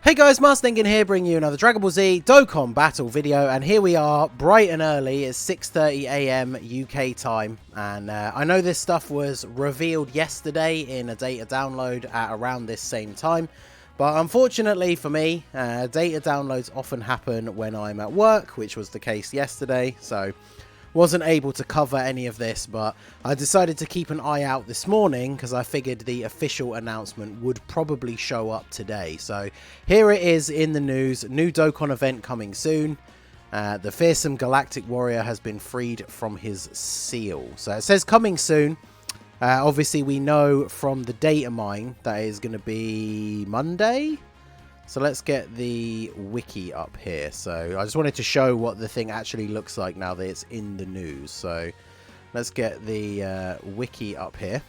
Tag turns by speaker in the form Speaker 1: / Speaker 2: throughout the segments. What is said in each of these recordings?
Speaker 1: Hey guys, Marstingan here, bringing you another Dragon Ball Z Dokkan battle video, and here we are, bright and early. It's 6:30 AM UK time, and I know this stuff was revealed yesterday in a data download at around this same time, but unfortunately for me, data downloads often happen when I'm at work, which was the case yesterday, so wasn't able to cover any of this, but I decided to keep an eye out this morning because I figured the official announcement would probably show up today. So here it is in the news. New Dokkan event coming soon. The fearsome galactic warrior has been freed from his seal. So it says coming soon. Obviously we know from the data mine that is going to be Monday. So let's get the wiki up here. So I just wanted to show what the thing actually looks like now that it's in the news. So let's get the wiki up here.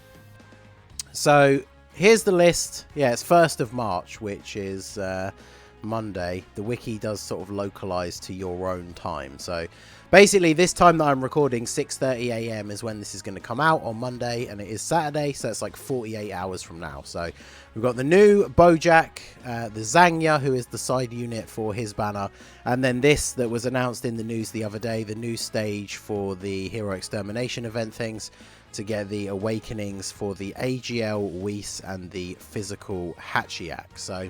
Speaker 1: So here's the list. Yeah, it's 1st of March, which is Monday. The wiki does sort of localize to your own time. So basically this time that I'm recording, 6:30 AM is when this is going to come out on Monday, and it is Saturday, so it's like 48 hours from now. So we've got the new Bojack, the Zanya, who is the side unit for his banner, and then this that was announced in the news the other day, the new stage for the Hero Extermination event things, to get the awakenings for the AGL, Whis, and the physical Hachiyak. So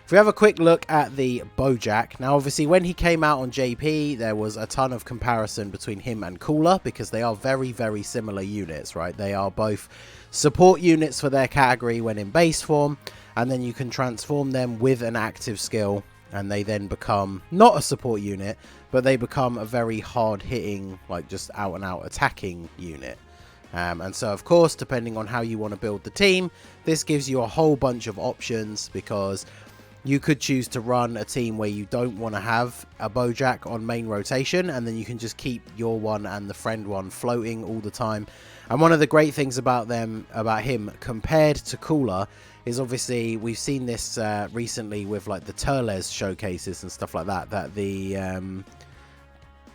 Speaker 1: if we have a quick look at the Bojack, now obviously when he came out on JP, there was a ton of comparison between him and Cooler, because they are very, very similar units, right? They are both support units for their category when in base form, and then you can transform them with an active skill, and they then become not a support unit, but they become a very hard-hitting, like just out-and-out attacking unit. And so, of course, depending on how you want to build the team, this gives you a whole bunch of options, because you could choose to run a team where you don't want to have a Bojack on main rotation, and then you can just keep your one and the friend one floating all the time. And one of the great things about him compared to Cooler is, obviously we've seen this recently with like the Turles showcases and stuff like that, that the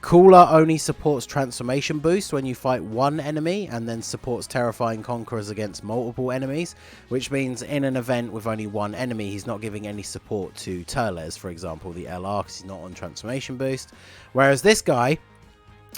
Speaker 1: Cooler only supports transformation boost when you fight one enemy, and then supports terrifying conquerors against multiple enemies, which means in an event with only one enemy, he's not giving any support to Turles, for example, the LR, because he's not on transformation boost. Whereas this guy,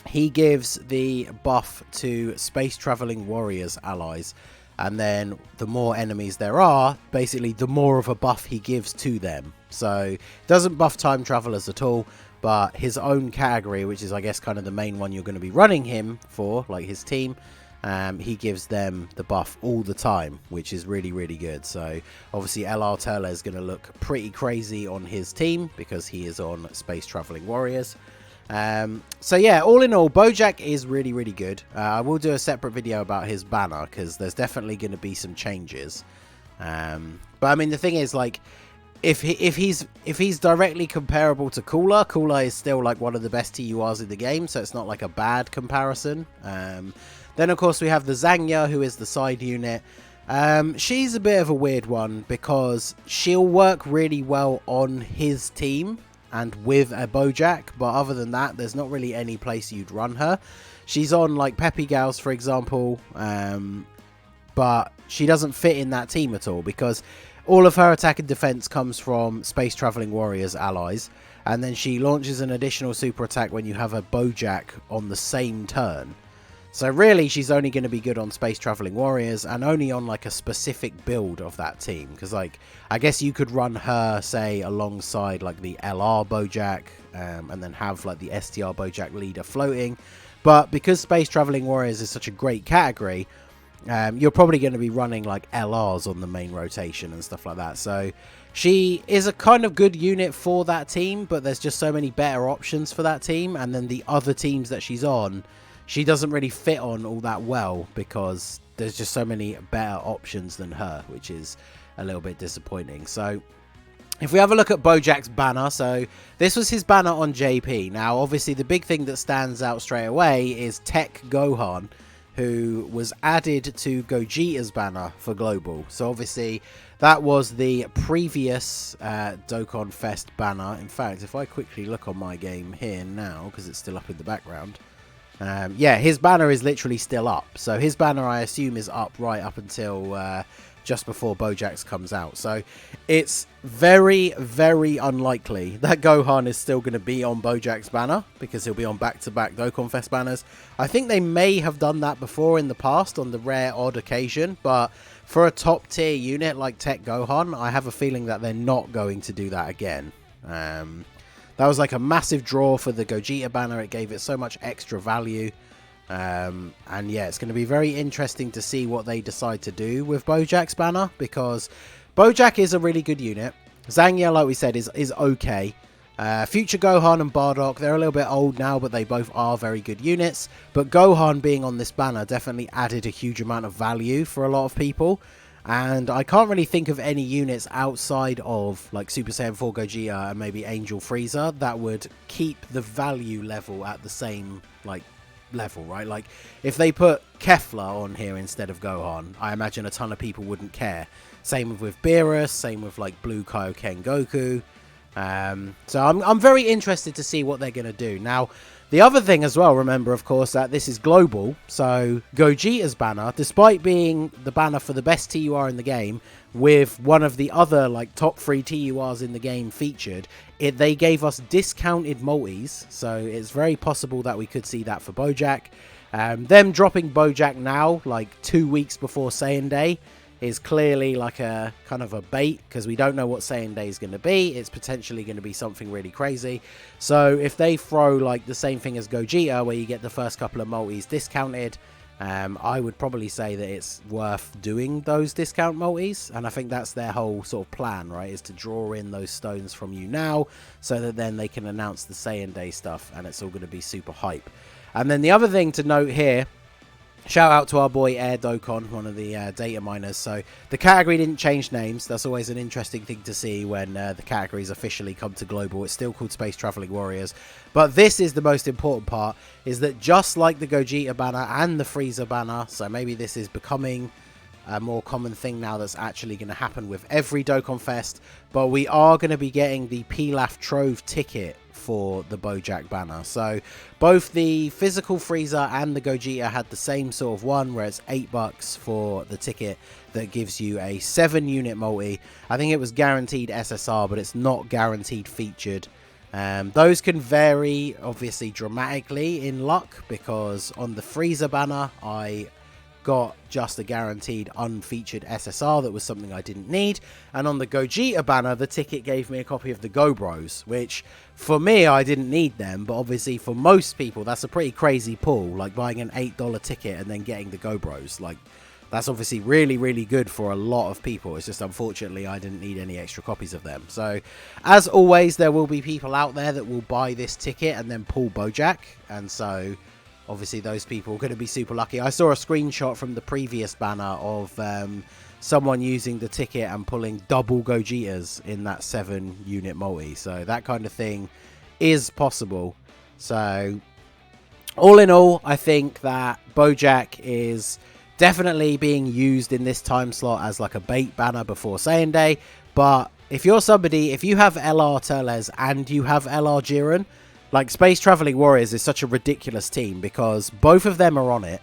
Speaker 1: he gives the buff to space traveling warriors allies, and then the more enemies there are, basically the more of a buff he gives to them. So doesn't buff time travelers at all, but his own category, which is I guess kind of the main one you're going to be running him for, like his team, he gives them the buff all the time, which is really, really good. So obviously LR Turles is going to look pretty crazy on his team because he is on space traveling warriors. So yeah, all in all, Bojack is really, really good. I will do a separate video about his banner because there's definitely going to be some changes. But I mean, the thing is, like, if he's directly comparable to Cooler, Cooler is still like one of the best TURs in the game, so it's not like a bad comparison. Then of course we have the Zanya, who is the side unit. She's a bit of a weird one because she'll work really well on his team and with a Bojack, but other than that, there's not really any place you'd run her. She's on like Peppy Gals, for example, but she doesn't fit in that team at all, because all of her attack and defense comes from space traveling warriors allies, and then she launches an additional super attack when you have a Bojack on the same turn. So really, she's only going to be good on space traveling warriors, and only on like a specific build of that team. Because like, I guess you could run her, say, alongside like the LR Bojack, and then have like the STR Bojack leader floating. But because space traveling warriors is such a great category, you're probably going to be running like LRs on the main rotation and stuff like that. So she is a kind of good unit for that team, but there's just so many better options for that team. And then the other teams that she's on, she doesn't really fit on all that well, because there's just so many better options than her, which is a little bit disappointing. So if we have a look at Bojack's banner, so this was his banner on JP. Now obviously the big thing that stands out straight away is Tech Gohan, who was added to Gogeta's banner for Global. So obviously that was the previous Dokkan Fest banner. In fact, if I quickly look on my game here now, because it's still up in the background, yeah, his banner is literally still up. So his banner, I assume, is up right up until just before Bojacks comes out. So it's very, very unlikely that Gohan is still going to be on Bojack's banner, because he'll be on back-to-back Dokkan Fest banners. I think they may have done that before in the past on the rare odd occasion, but for a top tier unit like Tech Gohan, I have a feeling that they're not going to do that again. That was like a massive draw for the Gogeta banner. It gave it so much extra value. And yeah, it's going to be very interesting to see what they decide to do with Bojack's banner, because Bojack is a really good unit. Zanya, like we said, is okay. Future Gohan and Bardock, they're a little bit old now, but they both are very good units. But Gohan being on this banner definitely added a huge amount of value for a lot of people. And I can't really think of any units outside of like Super Saiyan 4 Gogeta and maybe Angel Frieza that would keep the value level at the same like level, right? Like if they put Kefla on here instead of Gohan, I imagine a ton of people wouldn't care. Same with Beerus, same with like Blue Kaioken Goku. So I'm very interested to see what they're going to do. Now, the other thing as well, remember, of course, that this is global. So Gogeta's banner, despite being the banner for the best TUR in the game, with one of the other like top 3 TURs in the game featured, they gave us discounted multis. So it's very possible that we could see that for Bojack. Them dropping Bojack now, like 2 weeks before Saiyan Day, is clearly like a kind of a bait, because we don't know what Saiyan Day is going to be. It's potentially going to be something really crazy. So if they throw like the same thing as Gogeta, where you get the first couple of multis discounted, I would probably say that it's worth doing those discount multis. And I think that's their whole sort of plan, right, is to draw in those stones from you now, so that then they can announce the Saiyan Day stuff, and it's all going to be super hype. And then the other thing to note here, shout out to our boy Air Dokkan, one of the data miners. So the category didn't change names. That's always an interesting thing to see when the categories officially come to global. It's still called Space Traveling Warriors. But this is the most important part, is that just like the Gogeta banner and the Frieza banner, so maybe this is becoming a more common thing now that's actually going to happen with every Dokkan Fest, but we are going to be getting the Pilaf Trove ticket for the Bojack banner. So both the physical Frieza and the Gogeta had the same sort of one, where it's $8 for the ticket that gives you a 7 unit multi. I think it was guaranteed SSR, but it's not guaranteed featured. Those can vary obviously dramatically in luck, because on the Frieza banner I got just a guaranteed unfeatured SSR that was something I didn't need, and on the Gogeta banner the ticket gave me a copy of the Go Bros, which for me I didn't need them, but obviously for most people that's a pretty crazy pull, like buying an $8 ticket and then getting the Go Bros. Like that's obviously really, really good for a lot of people. It's just unfortunately I didn't need any extra copies of them. So as always, there will be people out there that will buy this ticket and then pull Bojack, and so obviously those people are going to be super lucky. I saw a screenshot from the previous banner of someone using the ticket and pulling double Gogetas in that 7 unit multi. So that kind of thing is possible. So all in all, I think that Bojack is definitely being used in this time slot as like a bait banner before Saiyan Day. But if you're somebody, if you have LR Turles and you have LR Jiren, like Space Traveling Warriors is such a ridiculous team, because both of them are on it.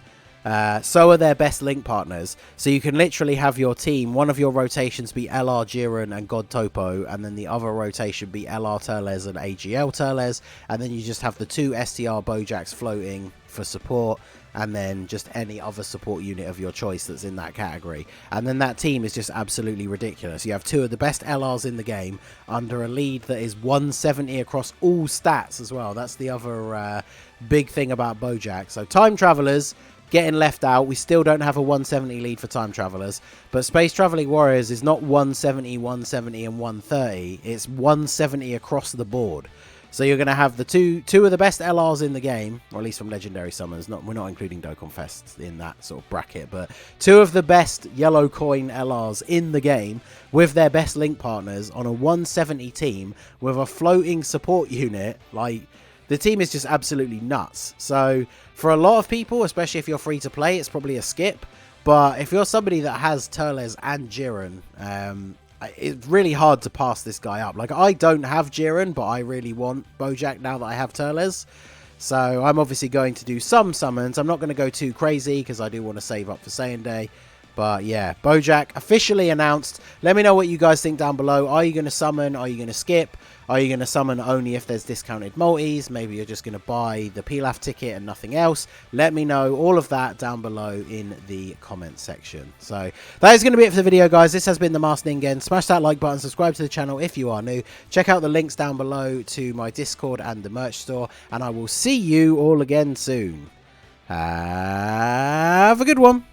Speaker 1: So are their best link partners. So you can literally have your team, one of your rotations be LR Jiren and God Topo, and then the other rotation be LR Turles and AGL Turles, and then you just have the 2 STR Bojacks floating for support, and then just any other support unit of your choice that's in that category. And then that team is just absolutely ridiculous. You have 2 of the best LRs in the game under a lead that is 170 across all stats as well. That's the other big thing about Bojack. So Time Travelers getting left out. We still don't have a 170 lead for Time Travelers, but Space Traveling Warriors is not 170, 170 and 130. It's 170 across the board. So you're going to have the two of the best LRs in the game, or at least from Legendary Summons. We're not including Dokkan Fest in that sort of bracket, but 2 of the best yellow coin LRs in the game with their best link partners on a 170 team with a floating support unit. Like, the team is just absolutely nuts. So for a lot of people, especially if you're free to play, it's probably a skip. But if you're somebody that has Turles and Jiren, it's really hard to pass this guy up. Like, I don't have Jiren, but I really want Bojack now that I have Turles. So I'm obviously going to do some summons. I'm not going to go too crazy because I do want to save up for Saiyan Day. But yeah, Bojack officially announced. Let me know what you guys think down below. Are you going to summon? Are you going to skip? Are you going to summon only if there's discounted multis? Maybe you're just going to buy the Pilaf ticket and nothing else. Let me know all of that down below in the comment section. So that is going to be it for the video, guys. This has been the Masked Ningen. Smash that like button, subscribe to the channel if you are new. Check out the links down below to my Discord and the merch store. And I will see you all again soon. Have a good one.